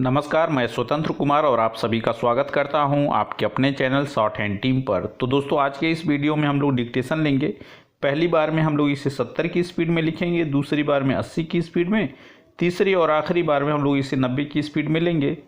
नमस्कार, मैं स्वतंत्र कुमार और आप सभी का स्वागत करता हूं आपके अपने चैनल शॉर्ट हैंड टीम पर। तो दोस्तों, आज के इस वीडियो में हम लोग डिक्टेशन लेंगे। पहली बार में हम लोग इसे 70 की स्पीड में लिखेंगे, दूसरी बार में 80 की स्पीड में, तीसरी और आखिरी बार में हम लोग इसे 90 की स्पीड में लेंगे।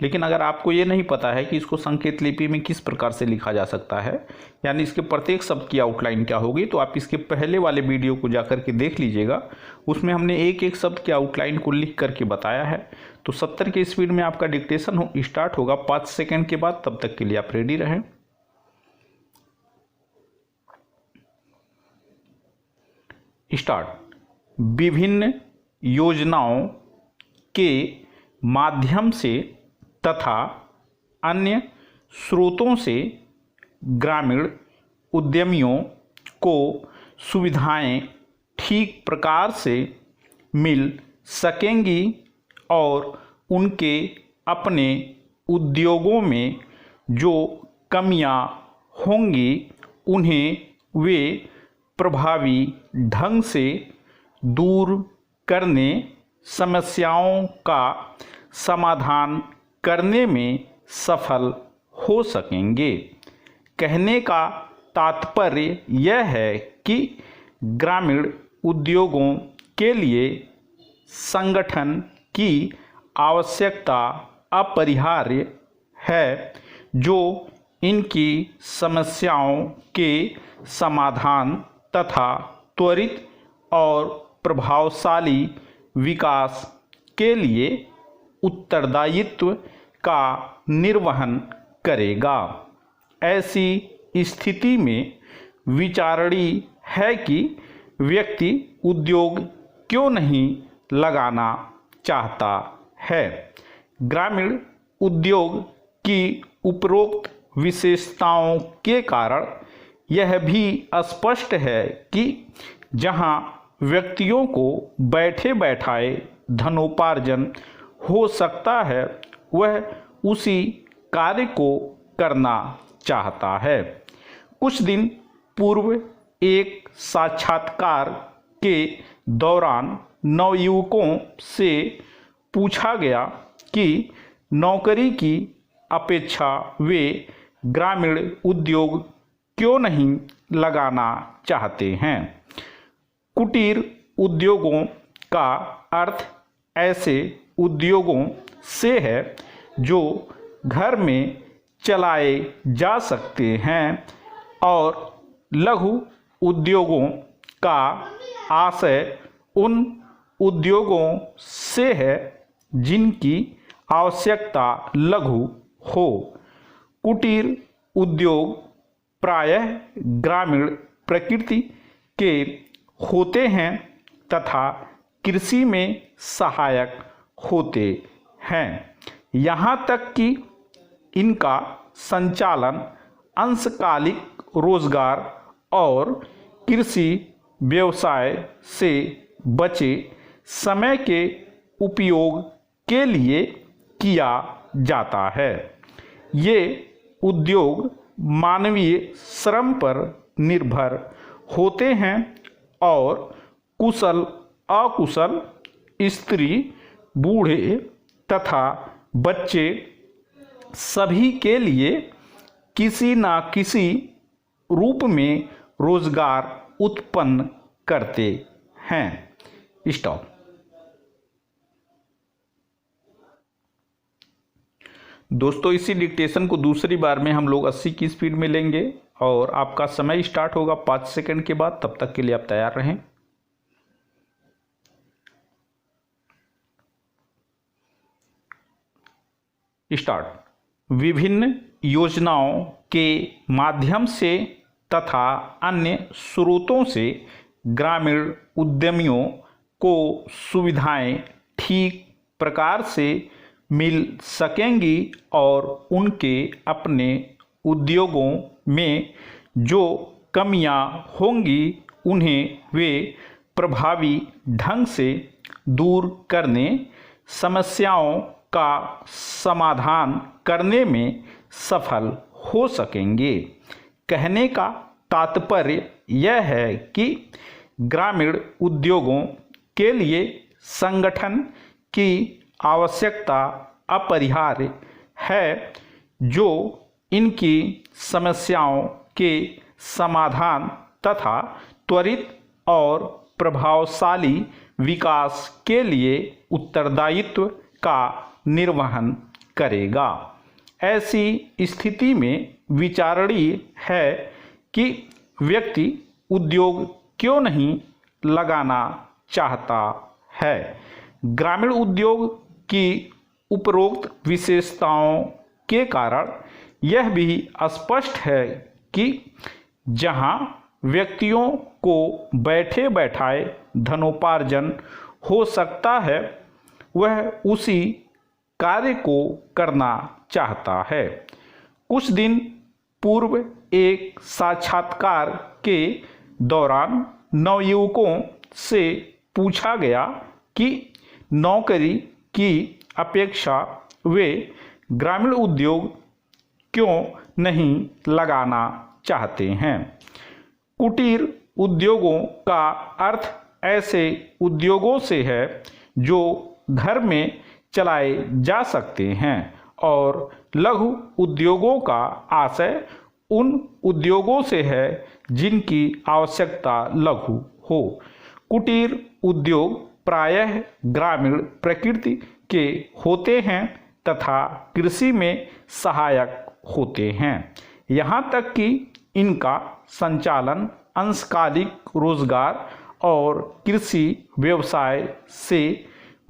लेकिन अगर आपको ये नहीं पता है कि इसको संकेत लिपि में किस प्रकार से लिखा जा सकता है, यानी इसके प्रत्येक शब्द की आउटलाइन क्या होगी, तो आप इसके पहले वाले वीडियो को जाकर के देख लीजिएगा। उसमें हमने एक एक शब्द की आउटलाइन को लिख करके बताया है। तो 70 की स्पीड में आपका डिक्टेशन स्टार्ट होगा 5 सेकंड के बाद। तब तक के लिए आप रेडी रहें। स्टार्ट। विभिन्न योजनाओं के माध्यम से तथा अन्य स्रोतों से ग्रामीण उद्यमियों को सुविधाएं ठीक प्रकार से मिल सकेंगी और उनके अपने उद्योगों में जो कमियां होंगी उन्हें वे प्रभावी ढंग से दूर करने, समस्याओं का समाधान करने में सफल हो सकेंगे। कहने का तात्पर्य यह है कि ग्रामीण उद्योगों के लिए संगठन की आवश्यकता अपरिहार्य है, जो इनकी समस्याओं के समाधान तथा त्वरित और प्रभावशाली विकास के लिए उत्तरदायित्व का निर्वहन करेगा। ऐसी स्थिति में विचारणीय है कि व्यक्ति उद्योग क्यों नहीं लगाना चाहता है। ग्रामीण उद्योग की उपरोक्त विशेषताओं के कारण यह भी स्पष्ट है कि जहां व्यक्तियों को बैठे बैठाए धनोपार्जन हो सकता है, वह उसी कार्य को करना चाहता है। कुछ दिन पूर्व एक साक्षात्कार के दौरान नवयुवकों से पूछा गया कि नौकरी की अपेक्षा वे ग्रामीण उद्योग क्यों नहीं लगाना चाहते हैं। कुटीर उद्योगों का अर्थ ऐसे उद्योगों से है जो घर में चलाए जा सकते हैं, और लघु उद्योगों का आशय उन उद्योगों से है जिनकी आवश्यकता लघु हो। कुटीर उद्योग प्रायः ग्रामीण प्रकृति के होते हैं तथा कृषि में सहायक होते हैं। यहाँ तक कि इनका संचालन अंशकालिक रोजगार और कृषि व्यवसाय से बचे समय के उपयोग के लिए किया जाता है। ये उद्योग मानवीय श्रम पर निर्भर होते हैं और कुशल अकुशल स्त्री, बूढ़े तथा बच्चे सभी के लिए किसी न किसी रूप में रोजगार उत्पन्न करते हैं। स्टॉप। दोस्तों, इसी डिक्टेशन को दूसरी बार में हम लोग 80 की स्पीड में लेंगे और आपका समय स्टार्ट होगा 5 सेकंड के बाद। तब तक के लिए आप तैयार रहें। स्टार्ट। विभिन्न योजनाओं के माध्यम से तथा अन्य स्रोतों से ग्रामीण उद्यमियों को सुविधाएं ठीक प्रकार से मिल सकेंगी और उनके अपने उद्योगों में जो कमियां होंगी उन्हें वे प्रभावी ढंग से दूर करने, समस्याओं का समाधान करने में सफल हो सकेंगे। कहने का तात्पर्य यह है कि ग्रामीण उद्योगों के लिए संगठन की आवश्यकता अपरिहार्य है, जो इनकी समस्याओं के समाधान तथा त्वरित और प्रभावशाली विकास के लिए उत्तरदायित्व का निर्वहन करेगा। ऐसी स्थिति में विचारणीय है कि व्यक्ति उद्योग क्यों नहीं लगाना चाहता है। ग्रामीण उद्योग की उपरोक्त विशेषताओं के कारण यह भी स्पष्ट है कि जहां व्यक्तियों को बैठे बैठाए धनोपार्जन हो सकता है, वह उसी कार्य को करना चाहता है। कुछ दिन पूर्व एक साक्षात्कार के दौरान नवयुवकों से पूछा गया कि नौकरी की अपेक्षा वे ग्रामीण उद्योग क्यों नहीं लगाना चाहते हैं। कुटीर उद्योगों का अर्थ ऐसे उद्योगों से है जो घर में चलाए जा सकते हैं, और लघु उद्योगों का आशय उन उद्योगों से है जिनकी आवश्यकता लघु हो। कुटीर उद्योग प्रायः ग्रामीण प्रकृति के होते हैं तथा कृषि में सहायक होते हैं। यहाँ तक कि इनका संचालन अंशकालिक रोजगार और कृषि व्यवसाय से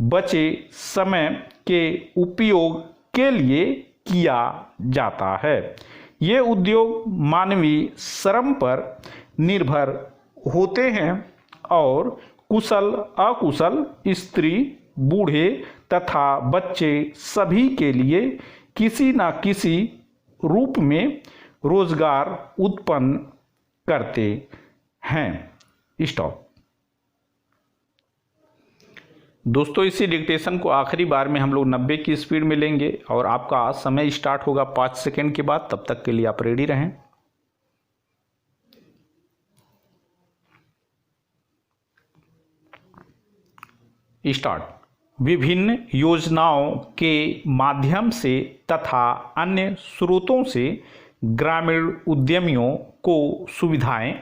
बचे समय के उपयोग के लिए किया जाता है। ये उद्योग मानवीय श्रम पर निर्भर होते हैं और कुशल अकुशल स्त्री, बूढ़े तथा बच्चे सभी के लिए किसी न किसी रूप में रोजगार उत्पन्न करते हैं। स्टॉप। दोस्तों, इसी डिक्टेशन को आखिरी बार में हम लोग 90 की स्पीड में लेंगे और आपका समय स्टार्ट होगा 5 सेकंड के बाद। तब तक के लिए आप रेडी रहें। स्टार्ट। विभिन्न योजनाओं के माध्यम से तथा अन्य स्रोतों से ग्रामीण उद्यमियों को सुविधाएं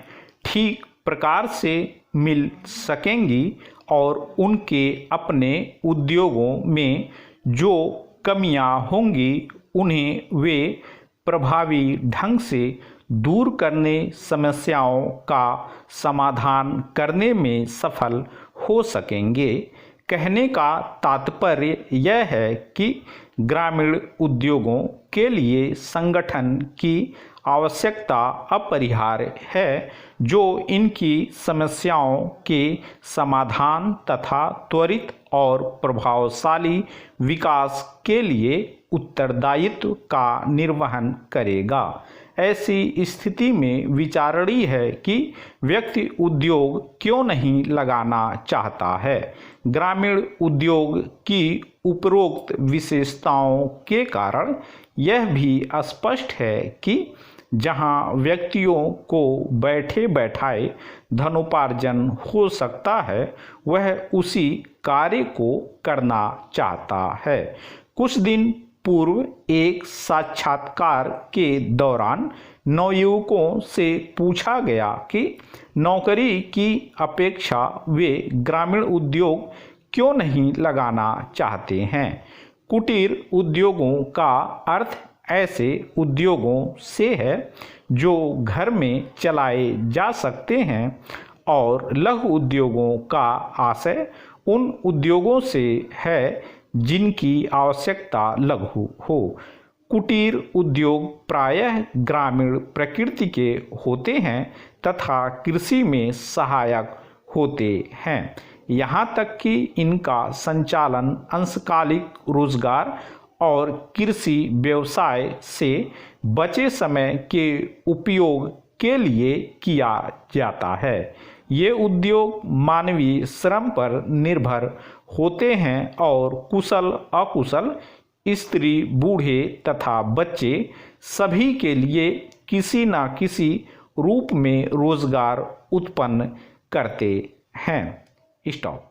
ठीक प्रकार से मिल सकेंगी और उनके अपने उद्योगों में जो कमियां होंगी उन्हें वे प्रभावी ढंग से दूर करने, समस्याओं का समाधान करने में सफल हो सकेंगे। कहने का तात्पर्य यह है कि ग्रामीण उद्योगों के लिए संगठन की आवश्यकता अपरिहार्य है, जो इनकी समस्याओं के समाधान तथा त्वरित और प्रभावशाली विकास के लिए उत्तरदायित्व का निर्वहन करेगा। ऐसी स्थिति में विचारणीय है कि व्यक्ति उद्योग क्यों नहीं लगाना चाहता है। ग्रामीण उद्योग की उपरोक्त विशेषताओं के कारण यह भी स्पष्ट है कि जहां व्यक्तियों को बैठे बैठाए धनोपार्जन हो सकता है, वह उसी कार्य को करना चाहता है। कुछ दिन पूर्व एक साक्षात्कार के दौरान नवयुवकों से पूछा गया कि नौकरी की अपेक्षा वे ग्रामीण उद्योग क्यों नहीं लगाना चाहते हैं। कुटीर उद्योगों का अर्थ ऐसे उद्योगों से है जो घर में चलाए जा सकते हैं, और लघु उद्योगों का आशय उन उद्योगों से है जिनकी आवश्यकता लघु हो। कुटीर उद्योग प्रायः ग्रामीण प्रकृति के होते हैं तथा कृषि में सहायक होते हैं। यहाँ तक कि इनका संचालन अंशकालिक रोजगार और कृषि व्यवसाय से बचे समय के उपयोग के लिए किया जाता है। ये उद्योग मानवीय श्रम पर निर्भर होते हैं और कुशल अकुशल स्त्री, बूढ़े तथा बच्चे सभी के लिए किसी न किसी रूप में रोजगार उत्पन्न करते हैं। स्टॉप।